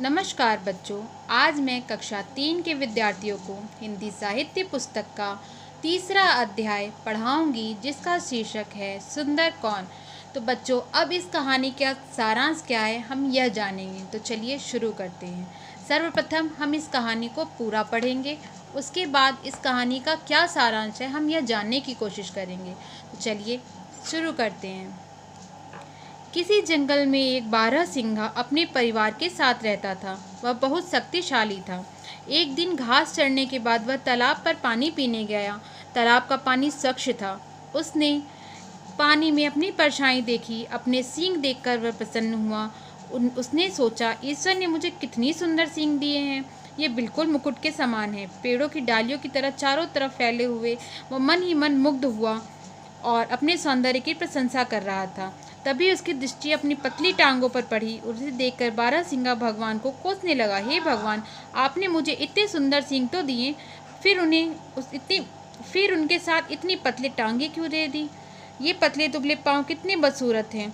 नमस्कार बच्चों। आज मैं कक्षा 3 के विद्यार्थियों को हिंदी साहित्य पुस्तक का तीसरा अध्याय पढ़ाऊंगी, जिसका शीर्षक है सुंदर कौन। तो बच्चों, अब इस कहानी का सारांश क्या है हम यह जानेंगे। तो चलिए शुरू करते हैं। सर्वप्रथम हम इस कहानी को पूरा पढ़ेंगे, उसके बाद इस कहानी का क्या सारांश है हम यह जानने की कोशिश करेंगे। तो चलिए शुरू करते हैं। किसी जंगल में एक बारहसिंगा अपने परिवार के साथ रहता था। वह बहुत शक्तिशाली था। एक दिन घास चरने के बाद वह तालाब पर पानी पीने गया। तालाब का पानी स्वच्छ था। उसने पानी में अपनी परछाई देखी। अपने सींग देखकर वह प्रसन्न हुआ। उसने सोचा, ईश्वर ने मुझे कितनी सुंदर सींग दिए हैं। ये बिल्कुल मुकुट के समान है। पेड़ों की डालियों की तरह चारों तरफ फैले हुए वह मन ही मन मुग्ध हुआ और अपने सौंदर्य की प्रशंसा कर रहा था। तभी उसकी दृष्टि अपनी पतली टांगों पर पड़ी। उसे देखकर बारहसिंगा भगवान को कोसने लगा। हे भगवान, आपने मुझे इतने सुंदर सींग तो दिए, फिर उनके साथ इतनी पतली टांगे क्यों दे दी। ये पतले दुबले पांव कितने बदसूरत हैं।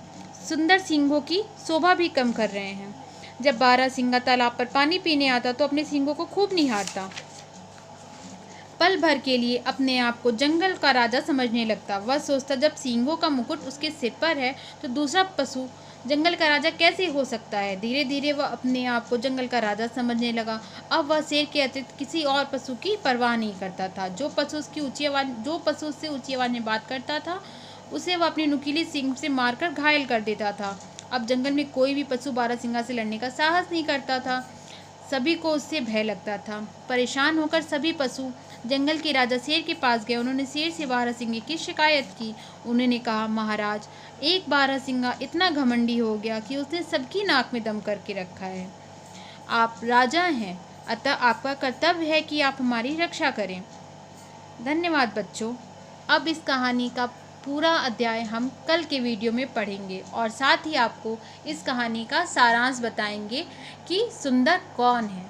सुंदर सींगों की शोभा भी कम कर रहे हैं। जब बारहसिंगा तालाब पर पानी पीने आता तो अपने सींगों को खूब निहारता। पल भर के लिए अपने आप को जंगल का राजा समझने लगता। वह सोचता, जब सींगों का मुकुट उसके सिर पर है तो दूसरा पशु जंगल का राजा कैसे हो सकता है। धीरे धीरे वह अपने आप को जंगल का राजा समझने लगा। अब वह शेर के अतिरिक्त किसी और पशु की परवाह नहीं करता था। जो पशु उससे ऊंची आवाज में बात करता था, उसे वह अपनी नुकीली सींग से मारकर घायल कर देता था। अब जंगल में कोई भी पशु बारहसिंगा से लड़ने का साहस नहीं करता था। सभी को उससे भय लगता था। परेशान होकर सभी पशु जंगल के राजा शेर के पास गए। उन्होंने शेर से बारहसिंगे की शिकायत की। उन्होंने कहा, महाराज, एक बारहसिंगा इतना घमंडी हो गया कि उसने सबकी नाक में दम करके रखा है। आप राजा हैं, अतः आपका कर्तव्य है कि आप हमारी रक्षा करें। धन्यवाद बच्चों। अब इस कहानी का पूरा अध्याय हम कल के वीडियो में पढ़ेंगे और साथ ही आपको इस कहानी का सारांश बताएंगे कि सुंदर कौन है।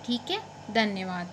ठीक है, धन्यवाद।